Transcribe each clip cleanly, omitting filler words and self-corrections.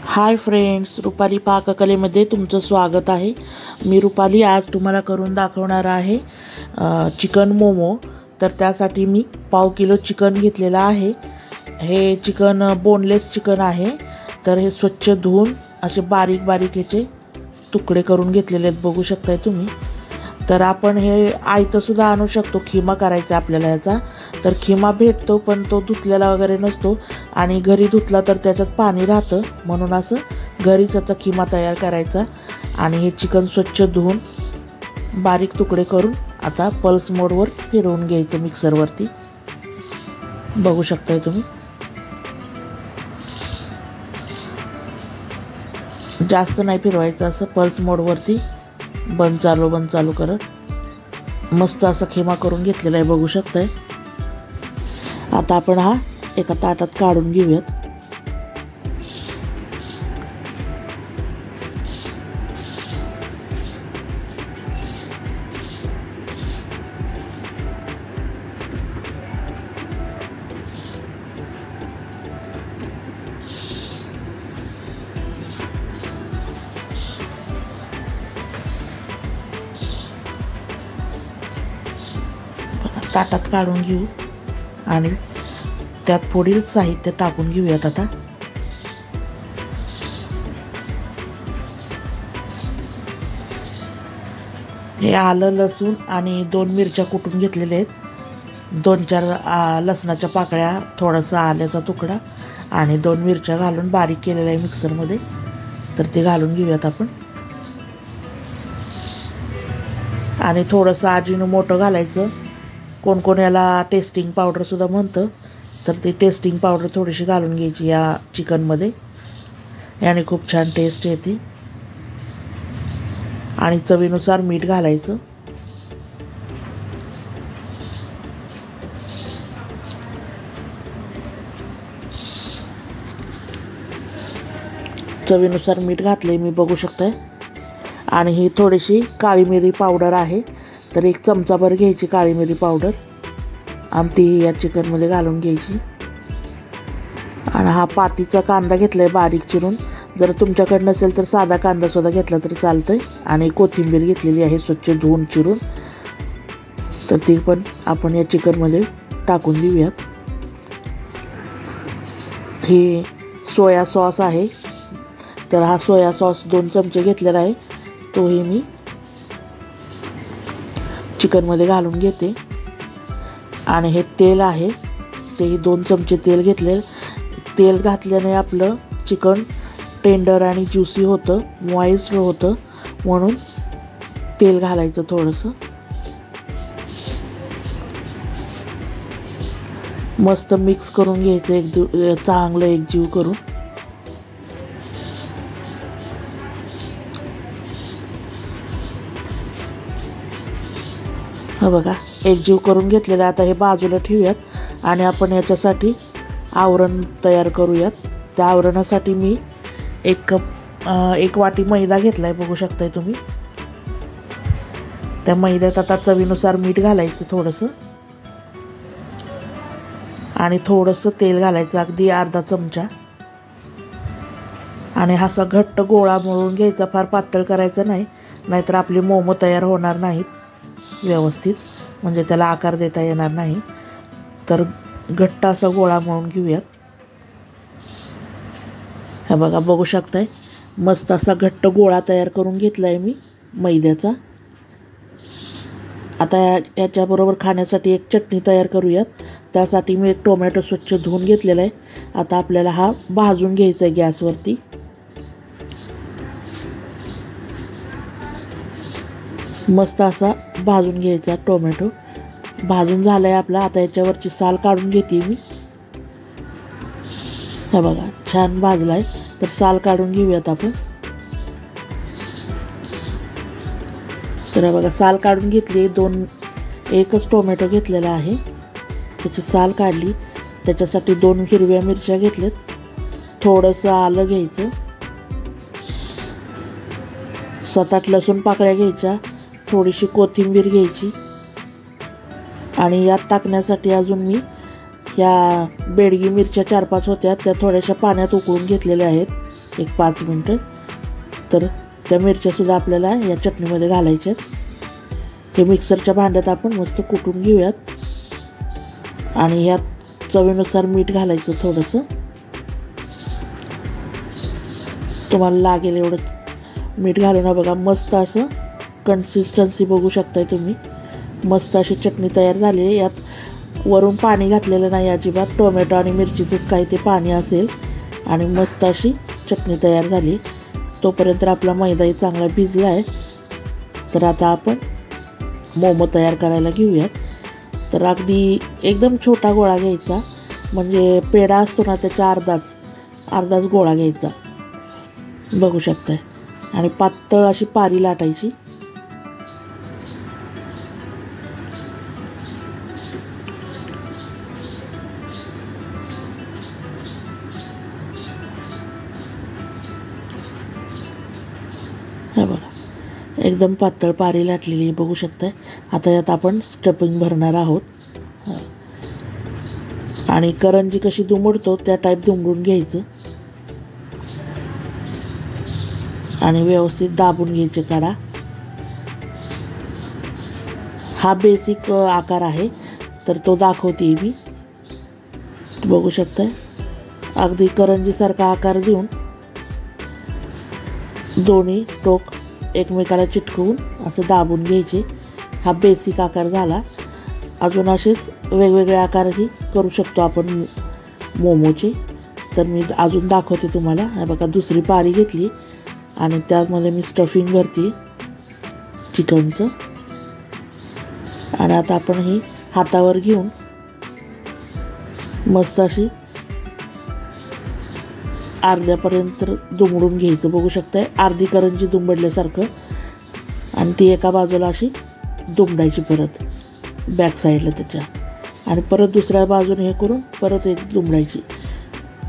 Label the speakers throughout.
Speaker 1: Hi friends, Rupali पाककलेमध्ये तुमचं स्वागत आहे। मी रुपाली आज तुम्हाला करून दाखवणार आहे चिकन मोमो। तर त्यासाठी मी पाव किलो चिकन घेतलेला आहे। हे चिकन बोनलेस चिकन आहे। तर हे स्वच्छ धुवून असे बारीक बारीक याचे तुकडे करून घेतलेले आहेत, बघू शकताय तुम्ही। तर आपण हे आयतं सुद्धा आणू शकतो, खिमा करायचा आपल्याला याचा। तर खिमा भेटतो पण तो धुतलेला वगैरे नसतो आणि घरी धुतला तर त्याच्यात पाणी राहतं, म्हणून असं घरीच याचा खिमा तयार करायचा। आणि हे चिकन स्वच्छ धुवून बारीक तुकडे करून आता पल्स मोडवर फिरवून घ्यायचं मिक्सरवरती, बघू शकताय तुम्ही। जास्त नाही फिरवायचं, असं पल्स मोडवरती बंद चालू करत मस्त असा खिमा करून घेतलेला आहे, बघू शकताय। आता आपण हा एका ताटात काढून घेऊयात। ताटात काढून घेऊ आणि त्यात पुढील साहित्य टाकून घेऊयात। आता हे आलं, लसूण आणि 2 मिरच्या कुटून घेतलेले आहेत। 2-4 लसणाच्या पाकळ्या, थोडासा आल्याचा तुकडा आणि 2 मिरच्या घालून बारीक केलेलं आहे मिक्सरमध्ये। तर ते घालून घेऊयात आपण आणि थोडंसं अजिनोमोटो घालायचं। कोण कोण याला टेस्टिंग पावडर सुद्धा म्हणतं, तर ती टेस्टिंग पावडर थोडीशी घालून घ्यायची या चिकनमध्ये, याने खूप छान टेस्ट येते। आणि चवीनुसार मीठ घालायचं। चवीनुसार मीठ घातले मी, बघू शकताय। आणि ही थोडीशी काळी मिरी पावडर आहे, तर 1 चमचाभर घ्यायची काळी मिरी पावडर आणि ती या चिकनमध्ये घालून घ्यायची। आणि हा पातीचा कांदा घेतला आहे बारीक चिरून, जर तुमच्याकडे नसेल तर साधा कांदा सुद्धा घेतला तरी चालतंय। आणि कोथिंबीर घेतलेली आहे स्वच्छ धुवून चिरून, तर ती पण आपण या चिकनमध्ये टाकून देऊयात। हे सोया सॉस आहे, तर हा सोया सॉस 2 चमचे घेतलेला आहे, तोही मी चिकनमध्ये घालून घेते। आणि हे तेल आहे, तेही 2 चमचे तेल घेतले। तेल घातल्याने आपलं चिकन टेंडर आणि ज्युसी होतं, मॉइस्ट होतं, म्हणून तेल घालायचं थोडंसं। मस्त मिक्स करून घ्यायचं चांगलं एकजीव करून। हा बघा, एकजीव करून घेतलेलं। आता हे बाजूला ठेवूयात आणि आपण याच्यासाठी आवरण तयार करूयात। त्या आवरणासाठी मी 1 वाटी मैदा घेतला आहे, बघू शकताय तुम्ही। त्या मैद्यात आता चवीनुसार मीठ घालायचं थोडंसं आणि थोडंसं तेल घालायचं, अगदी अर्धा चमचा। आणि हा असा घट्ट गोळा मळून घ्यायचा, फार पातळ करायचं नाही, नाहीतर आपले मोमो तयार होणार नाहीत व्यवस्थित, म्हणजे त्याला आकार देता येणार नाही। तर घट्ट असा गोळा मळून घेऊयात। हे बघा, बघू शकताय, मस्त असा घट्ट गोळा तयार करून घेतला आहे मी मैद्याचा। आता याच्याबरोबर खाण्यासाठी एक चटणी तयार करूयात। त्यासाठी मी 1 टोमॅटो स्वच्छ धुवून घेतलेला आहे। आता आपल्याला हा भाजून घ्यायचा आहे गॅसवरती। मस्त असा भाजून घ्यायचा टोमॅटो। भाजून झाला आहे आपला, आता याच्यावरची साल काढून घेते मी। हे बघा, छान भाजला आहे, तर साल काढून घेऊयात आपण। तर हे बघा, साल काढून घेतली। 1च टोमॅटो घेतलेला आहे, त्याची साल काढली। त्याच्यासाठी 2 हिरव्या मिरच्या घेतल्यात, थोडंसं आलं घ्यायचं, 7-8 लसूण पाकळ्या घ्यायच्या, थोडीशी कोथिंबीर घ्यायची। आणि यात टाकण्यासाठी अजून मी या बेडगी मिरच्या 4-5 होत्या, त्या थोड्याशा पाण्यात उकळून घेतलेल्या आहेत। एक 5 मिनटं. तर त्या मिरच्यासुद्धा आपल्याला या चटणीमध्ये घालायच्या. हे मिक्सरच्या भांड्यात आपण मस्त कुटून घेऊयात आणि यात चवीनुसार मीठ घालायचं थोडंसं. तुम्हाला लागेल एवढं मीठ घालून बघा. मस्त असं कन्सिस्टन्सी बघू शकताय तुम्ही. मस्त अशी चटणी तयार झाली आहे. यात वरून पाणी घातलेलं नाही अजिबात. टोमॅटो आणि मिरचीचंच काही ते पाणी असेल आणि मस्त अशी चटणी तयार झाली. तोपर्यंत आपला मैदाही चांगला भिजला आहे. तर आता आपण मोमो तयार करायला घेऊयात. तर अगदी एकदम छोटा गोळा घ्यायचा, म्हणजे पेढा असतो ना त्याच्या अर्धाच गोळा घ्यायचा बघू शकताय. आणि पातळ अशी पारी लाटायची. हे बघा एकदम पातळ पारी लाटलेली बघू शकताय. आता यात आपण स्टफिंग भरणार आहोत. आणि करंजी कशी दुमडतो त्या टाईप दुमडून घ्यायचं आणि व्यवस्थित दाबून घ्यायचे काढा. हा बेसिक आकार आहे तर तो दाखवते मी. बघू शकताय अगदी करंजीसारखा आकार देऊन दोन्ही टोक एकमेकाला चिटकवून असं दाबून घ्यायचे. हा बेसिक आकार झाला. अजून असेच वेगवेगळे आकारही करू शकतो आपण मोमोचे. तर मी अजून दाखवते तुम्हाला. हे बघा दुसरी पारी घेतली आणि त्यामध्ये मी स्टफिंग भरते चिकनचं. आणि आता आपण ही हातावर घेऊन मस्त अशी अर्ध्यापर्यंत दुमडून घ्यायचं बघू शकताय. अर्धी करंजी दुमडल्यासारखं. आणि ती एका बाजूला अशी दुमडायची परत बॅक साईडला त्याच्या. आणि परत दुसऱ्या बाजूने हे करून परत एक दुमडायची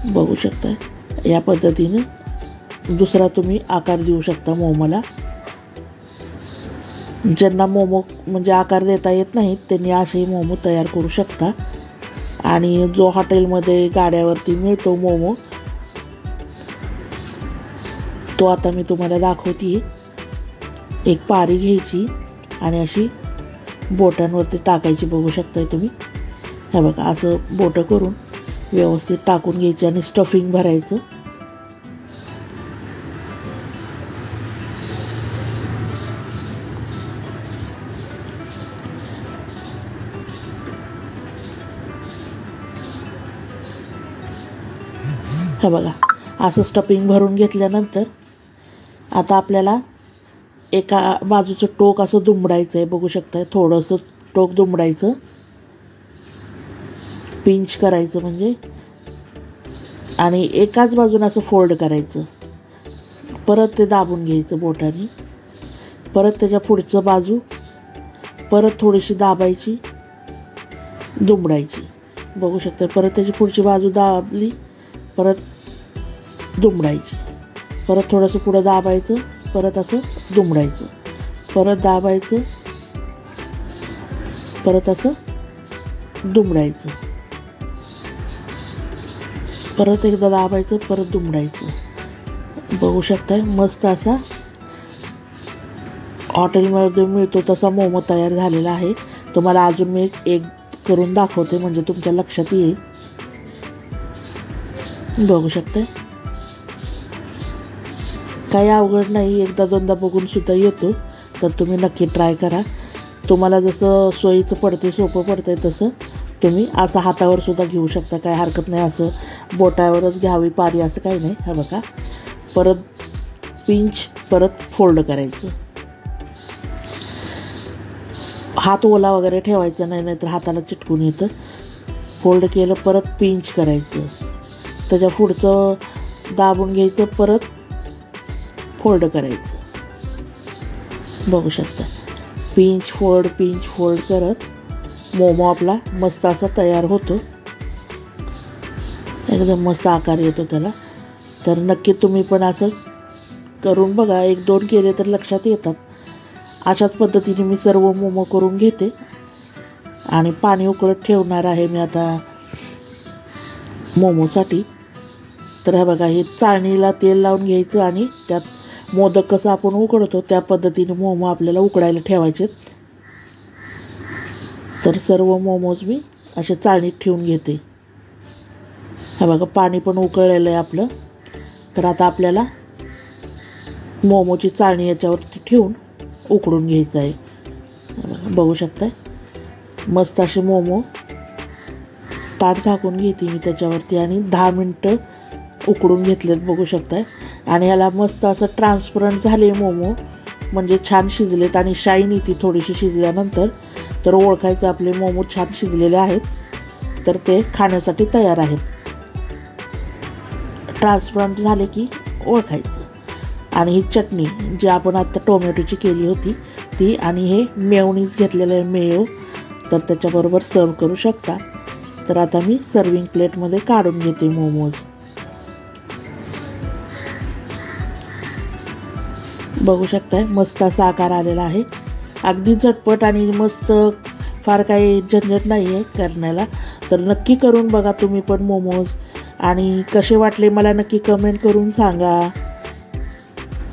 Speaker 1: बघू शकताय. या पद्धतीने दुसरा तुम्ही आकार देऊ शकता मोमोला. ज्यांना मोमो म्हणजे आकार देता येत नाहीत त्यांनी असेही मोमो तयार करू शकता. आणि जो हॉटेलमध्ये गाड्यावरती मिळतो मोमो तो आता मी तुम्हाला दाखवते. एक पारी घ्यायची आणि अशी बोटांवरती टाकायची बघू शकताय तुम्ही. हे बघा असं बोटं करून व्यवस्थित टाकून घ्यायची आणि स्टफिंग भरायचं. हे बघा असं स्टफिंग भरून घेतल्यानंतर आता आपल्याला एका बाजूचं टोक असं दुमडायचं आहे बघू शकताय. थोडंसं टोक दुमडायचं, पिंच करायचं म्हणजे, आणि एकाच बाजूनं असं फोल्ड करायचं. परत ते दाबून घ्यायचं बोटाने. परत त्याच्या पुढचं बाजू परत थोडीशी दाबायची, दुमडायची बघू शकता. परत त्याची पुढची बाजू दाबली, परत दुमडायची. परत थोडंसं पुढं दाबायचं, परत असं दुमडायचं, परत दाबायचं, परत असं दुमडायचं, परत एकदा दाबायचं, परत दुमडायचं बघू शकताय. मस्त असा हॉटेलमध्ये मिळतो तसा मोमो तयार झालेला आहे. तुम्हाला अजून मी एक करून दाखवते म्हणजे तुमच्या लक्षात येईल. बघू शकताय काही अवघड नाही. एकदा दोनदा बघून सुद्धा येतो. तर तुम्ही नक्की ट्राय करा. तुम्हाला जसं सोयीचं पडते, सोपं पडतंय तसं तुम्ही असं हातावर सुद्धा घेऊ शकता. काय हरकत नाही. असं बोटावरच घ्यावी पारी असं काही नाही. हा बघा परत पिंच, परत फोल्ड करायचं. हात ओला वगैरे ठेवायचा नाही, नाहीतर हाताला चिटकून येतं. फोल्ड केलं, परत पिंच करायचं, त्याच्या पुढचं दाबून घ्यायचं, परत फोल्ड करायचं बघू शकता. पिंच फोल्ड करत मोमो आपला मस्त असा तयार होतो. एकदम मस्त आकार येतो त्याला. तर नक्की तुम्ही पण असं करून बघा. 1-2 केले तर लक्षात येतात. अशाच पद्धतीने मी सर्व मोमो करून घेते आणि पाणी उकळत ठेवणार आहे मी आता मोमोसाठी. तर हे बघा, हे चाळणीला तेल लावून घ्यायचं आणि त्यात मोदक कसं आपण उकडतो त्या पद्धतीने मोमो आपल्याला उकडायला ठेवायचे. तर सर्व मोमोज मी असे चाळणीत ठेवून घेते. हे बघा, पाणी पण उकळलेलं आहे आपलं. तर आता आपल्याला मोमोची चाळणी याच्यावरती ठेवून उकडून घ्यायचं आहे. बघू शकताय, मस्त असे मोमो ताट झाकून घेते मी त्याच्यावरती आणि 10 मिनटं उकडून घेतलेत बघू शकताय. आणि याला मस्त असं ट्रान्सपरंट झाले मोमो, म्हणजे छान शिजलेत आणि शाईन येते थोडीशी शिजल्यानंतर. तर ओळखायचं आपले मोमो छान शिजलेले आहेत, तर ते खाण्यासाठी तयार आहेत. ट्रान्सपरंट झाले की ओळखायचं. आणि ही चटणी जी आपण आत्ता टोमॅटोची केली होती ती, आणि हे मेयोनीज घेतलेलं आहे मेयो, तर त्याच्याबरोबर सर्व करू शकता. तर आता मी सर्विंग प्लेटमध्ये काढून घेते मोमोज. बघू शकताय, मस्त असा आकार आलेला आहे. अगदी झटपट आणि मस्त, फार काही झंझट नाही आहे करण्याला. तर नक्की करून बघा तुम्ही पण मोमोज, आणि कसे वाटले मला नक्की कमेंट करून सांगा.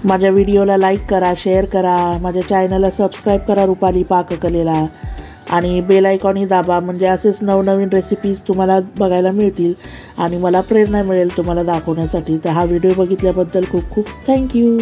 Speaker 1: माझ्या व्हिडिओला लाईक करा, शेअर करा, माझ्या चॅनलला सबस्क्राईब करा रुपाली पाककलेला, आणि बेल आयकॉनही दाबा, म्हणजे असेच नवनवीन रेसिपीज तुम्हाला बघायला मिळतील आणि मला प्रेरणा मिळेल तुम्हाला दाखवण्यासाठी. तर हा व्हिडिओ बघितल्याबद्दल खूप खूप थँक्यू.